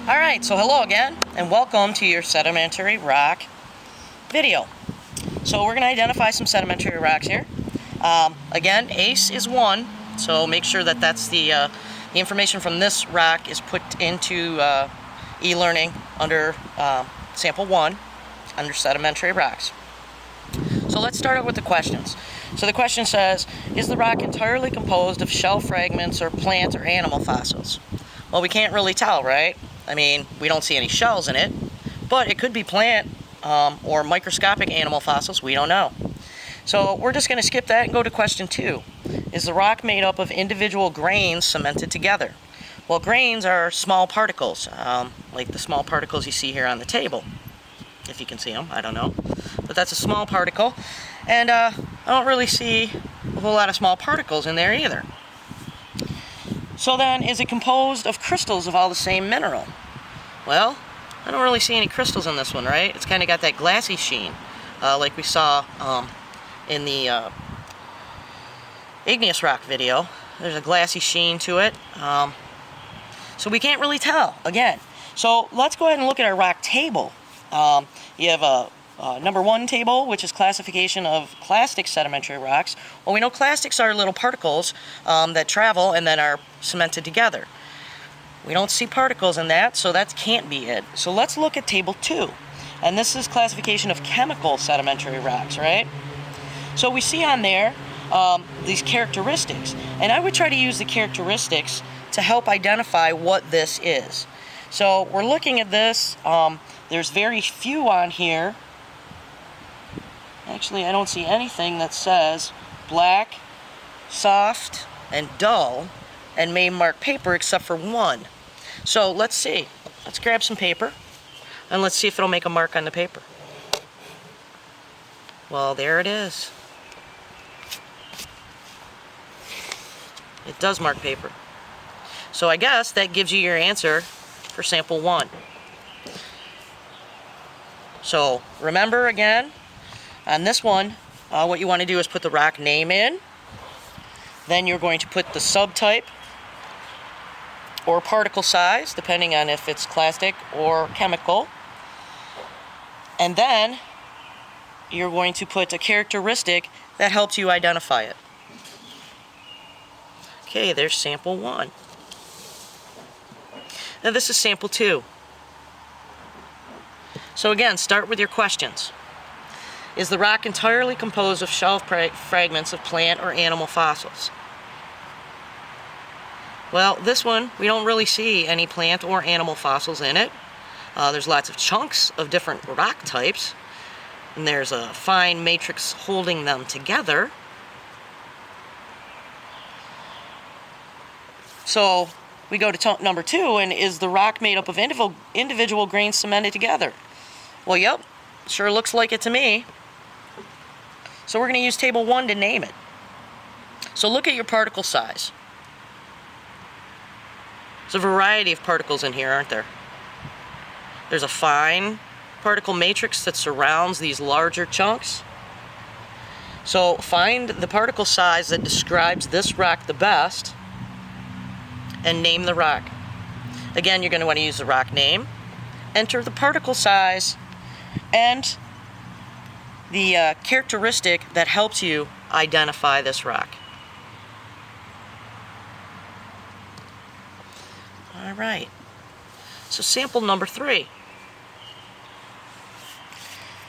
Alright, so hello again, and welcome to your sedimentary rock video. So we're going to identify some sedimentary rocks here. Again, ACE is 1, so make sure that that's the information from this rock is put into e-learning under sample 1, under sedimentary rocks. So let's start out with the questions. So the question says, is the rock entirely composed of shell fragments or plant or animal fossils? Well, we can't really tell, right? I mean, we don't see any shells in it, but it could be plant or microscopic animal fossils. We don't know. So we're just going to skip that and go to question 2. Is the rock made up of individual grains cemented together? Well, grains are small particles, like the small particles you see here on the table. If you can see them, I don't know. But that's a small particle, and I don't really see a whole lot of small particles in there either. So then, is it composed of crystals of all the same mineral? Well, I don't really see any crystals in this one, right? It's kind of got that glassy sheen, like we saw in the igneous rock video. There's a glassy sheen to it. So we can't really tell, again. So let's go ahead and look at our rock table. You have a number 1 table, which is classification of clastic sedimentary rocks. Well, we know clastics are little particles that travel and then are cemented together. We don't see particles in that, so that can't be it. So let's look at table 2. And this is classification of chemical sedimentary rocks, right? So we see on there these characteristics. And I would try to use the characteristics to help identify what this is. So we're looking at this. There's very few on here. Actually, I don't see anything that says black, soft, and dull, and may mark paper except for one. So let's see. Let's grab some paper, and let's see if it'll make a mark on the paper. Well, there it is. It does mark paper. So I guess that gives you your answer for sample 1. So remember again, on this one, what you want to do is put the rock name in. Then you're going to put the subtype or particle size, depending on if it's clastic or chemical. And then you're going to put a characteristic that helps you identify it. Okay, there's sample 1. Now this is sample 2. So again, start with your questions. Is the rock entirely composed of shell fragments of plant or animal fossils? Well, this one, we don't really see any plant or animal fossils in it. There's lots of chunks of different rock types, and there's a fine matrix holding them together. So we go to number 2, and is the rock made up of individual grains cemented together? Well, yep, sure looks like it to me. So we're going to use table 1 to name it. So look at your particle size. There's a variety of particles in here, aren't there? There's a fine particle matrix that surrounds these larger chunks. So find the particle size that describes this rock the best and name the rock. Again, you're going to want to use the rock name, enter the particle size, and the characteristic that helps you identify this rock. All right. So sample number 3.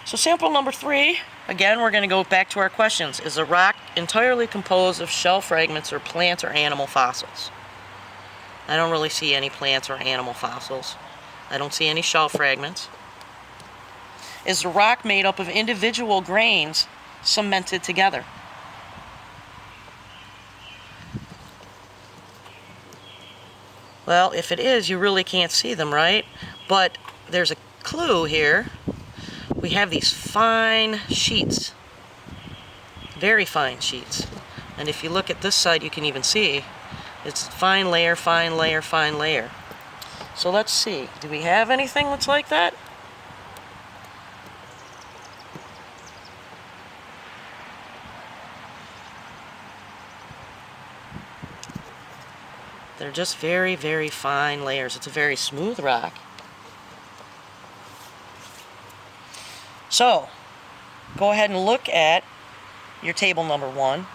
So sample number 3, again, we're going to go back to our questions. Is the rock entirely composed of shell fragments or plant or animal fossils? I don't really see any plants or animal fossils. I don't see any shell fragments. Is the rock made up of individual grains cemented together? Well, if it is, you really can't see them, right? But there's a clue here. We have these fine sheets, very fine sheets. And if you look at this side, you can even see it's fine layer, fine layer, fine layer. So let's see. Do we have anything that's like that? They're just very, very fine layers. It's a very smooth rock. So, go ahead and look at your table number 1.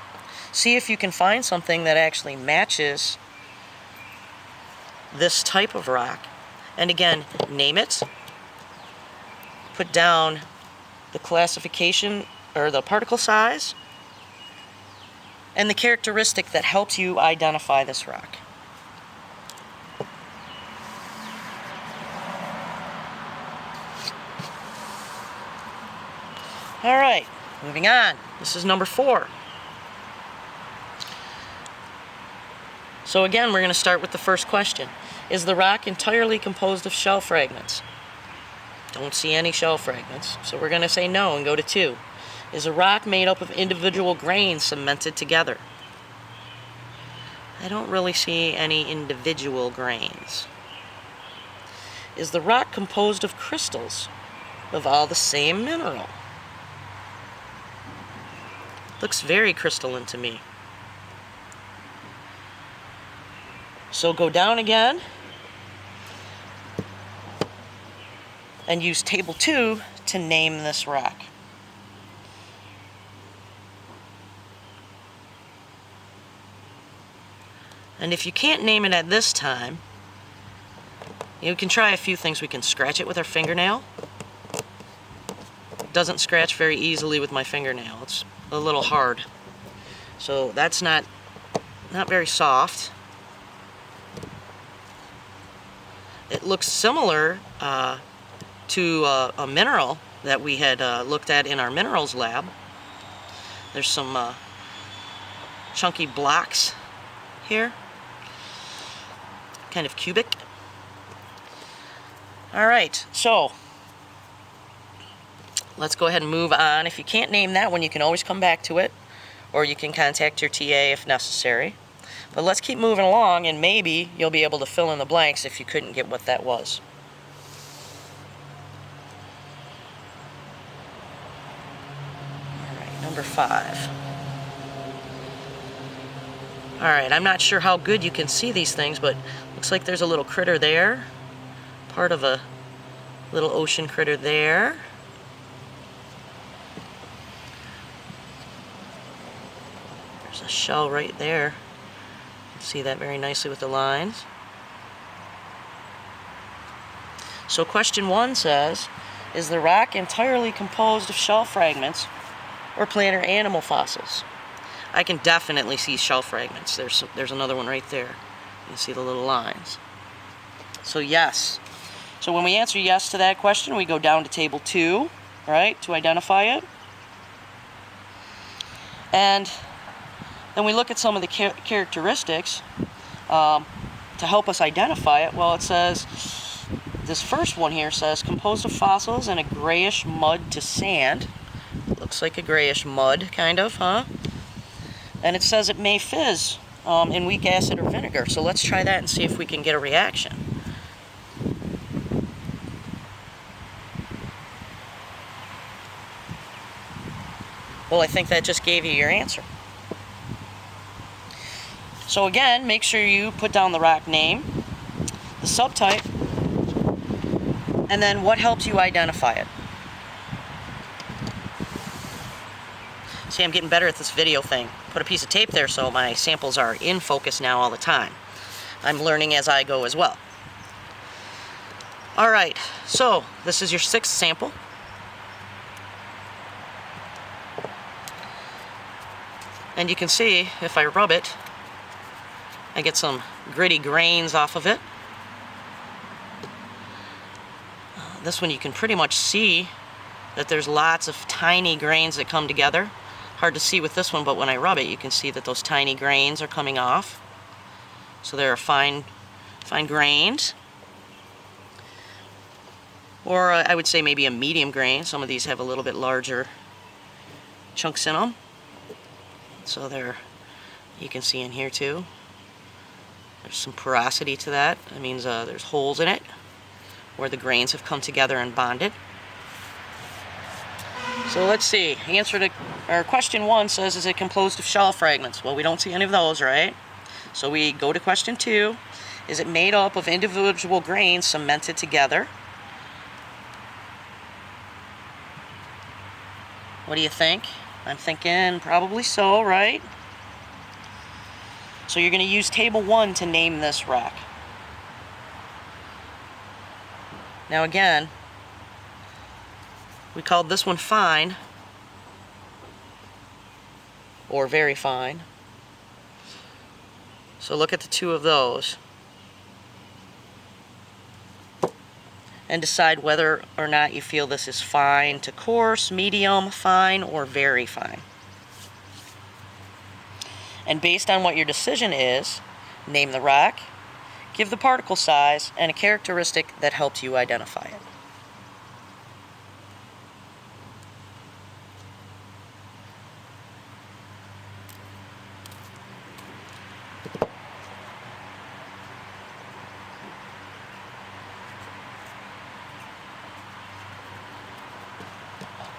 See if you can find something that actually matches this type of rock. And again, name it. Put down the classification or the particle size and the characteristic that helps you identify this rock. All right, moving on. This is number 4. So again, we're going to start with the first question. Is the rock entirely composed of shell fragments? Don't see any shell fragments, so we're going to say no and go to 2. Is a rock made up of individual grains cemented together? I don't really see any individual grains. Is the rock composed of crystals of all the same mineral? Looks very crystalline to me. So go down again and use table 2 to name this rock. And if you can't name it at this time, you can try a few things. We can scratch it with our fingernail. It doesn't scratch very easily with my fingernail. It's a little hard. So that's not very soft. It looks similar to a mineral that we had looked at in our minerals lab. There's some chunky blocks here, kind of cubic. All right, so let's go ahead and move on. If you can't name that one, you can always come back to it, or you can contact your TA if necessary. But let's keep moving along, and maybe you'll be able to fill in the blanks if you couldn't get what that was. All right, number 5. All right, I'm not sure how good you can see these things, but looks like there's a little critter there. Part of a little ocean critter there. There's a shell right there. See that very nicely with the lines. So question 1 says, is the rock entirely composed of shell fragments or plant or animal fossils? I can definitely see shell fragments. There's another one right there. You can see the little lines. So yes. So when we answer yes to that question, we go down to table 2, right, to identify it. And then we look at some of the characteristics to help us identify it. Well, it says, this first one here says, composed of fossils and a grayish mud to sand. Looks like a grayish mud, kind of, huh? And it says it may fizz in weak acid or vinegar. So let's try that and see if we can get a reaction. Well, I think that just gave you your answer. So again, make sure you put down the rock name, the subtype, and then what helps you identify it. See, I'm getting better at this video thing. Put a piece of tape there so my samples are in focus now all the time. I'm learning as I go as well. All right, so this is your 6th sample. And you can see, if I rub it, I get some gritty grains off of it. This one you can pretty much see that there's lots of tiny grains that come together. Hard to see with this one, but when I rub it, you can see that those tiny grains are coming off. So they're fine grains. Or I would say maybe a medium grain. Some of these have a little bit larger chunks in them. So you can see in here too. There's some porosity to that. That means there's holes in it where the grains have come together and bonded. So let's see. Question 1 says, is it composed of shell fragments? Well, we don't see any of those, right? So we go to question 2. Is it made up of individual grains cemented together? What do you think? I'm thinking probably so, right? So you're going to use table 1 to name this rock. Now again, we called this one fine, or very fine. So look at the two of those and decide whether or not you feel this is fine to coarse, medium, fine, or very fine. And based on what your decision is, name the rock, give the particle size, and a characteristic that helps you identify it.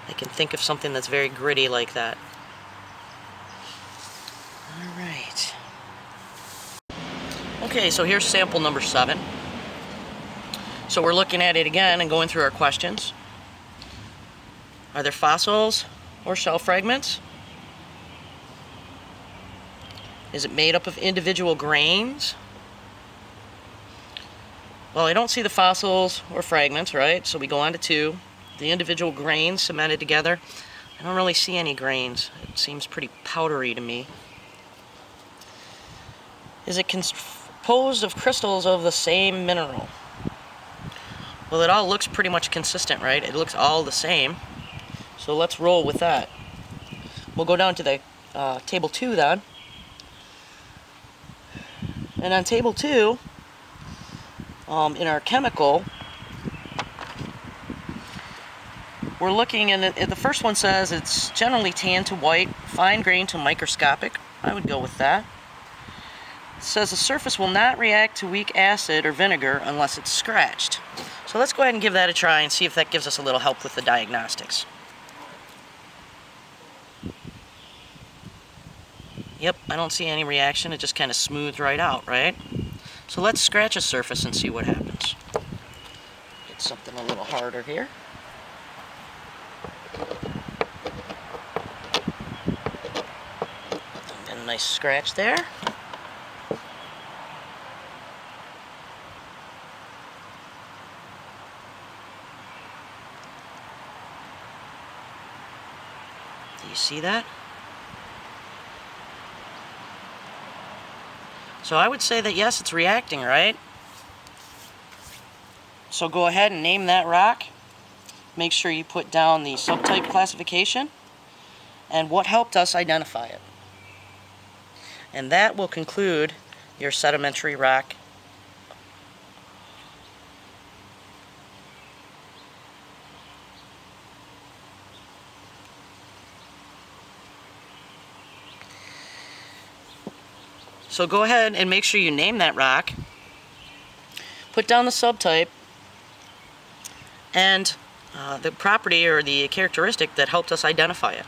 I can think of something that's very gritty like that. Alright. Okay, so here's sample number 7. So we're looking at it again and going through our questions. Are there fossils or shell fragments? Is it made up of individual grains? Well, I don't see the fossils or fragments, right? So we go on to 2. The individual grains cemented together. I don't really see any grains. It seems pretty powdery to me. Is it composed of crystals of the same mineral? Well, it all looks pretty much consistent, right? It looks all the same. So let's roll with that. We'll go down to the table 2 then. And on table 2, in our chemical, we're looking, and the first one says it's generally tan to white, fine grain to microscopic. I would go with that. It says the surface will not react to weak acid or vinegar unless it's scratched. So let's go ahead and give that a try and see if that gives us a little help with the diagnostics. Yep, I don't see any reaction. It just kind of smoothed right out, right? So let's scratch a surface and see what happens. Get something a little harder here. And a nice scratch there. Do you see that? So I would say that yes, it's reacting, right? So go ahead and name that rock. Make sure you put down the subtype classification and what helped us identify it. And that will conclude your sedimentary rock. So go ahead and make sure you name that rock, put down the subtype, and the property or the characteristic that helped us identify it.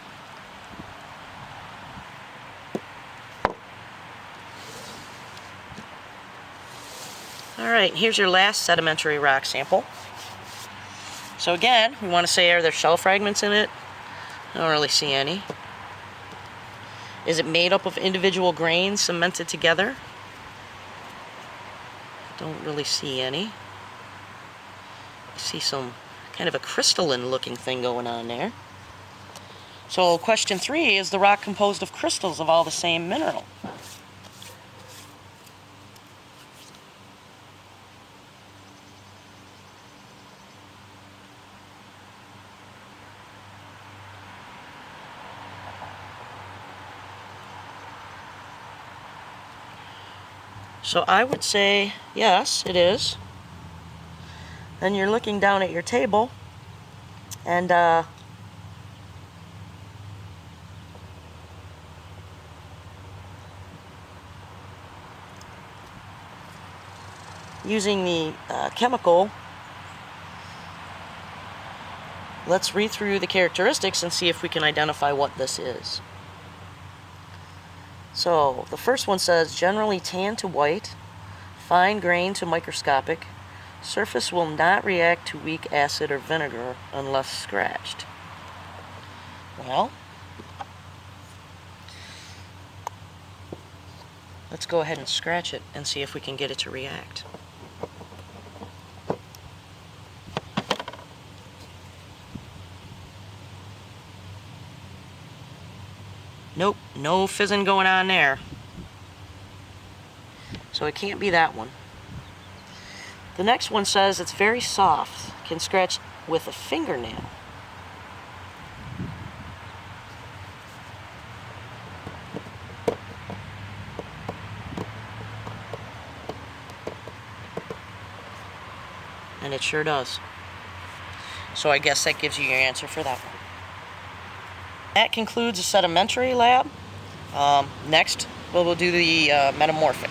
Alright, here's your last sedimentary rock sample. So again, we want to say, are there shell fragments in it? I don't really see any. Is it made up of individual grains cemented together? Don't really see any. I see some kind of a crystalline looking thing going on there. So question 3, is the rock composed of crystals of all the same mineral? So I would say yes, it is. Then you're looking down at your table and using the chemical, let's read through the characteristics and see if we can identify what this is. So the first one says generally tan to white, fine grain to microscopic, surface will not react to weak acid or vinegar unless scratched. Well, let's go ahead and scratch it and see if we can get it to react. Nope, no fizzing going on there. So it can't be that one. The next one says it's very soft, can scratch with a fingernail. And it sure does. So I guess that gives you your answer for that one. That concludes the sedimentary lab. Next, we'll do the metamorphic.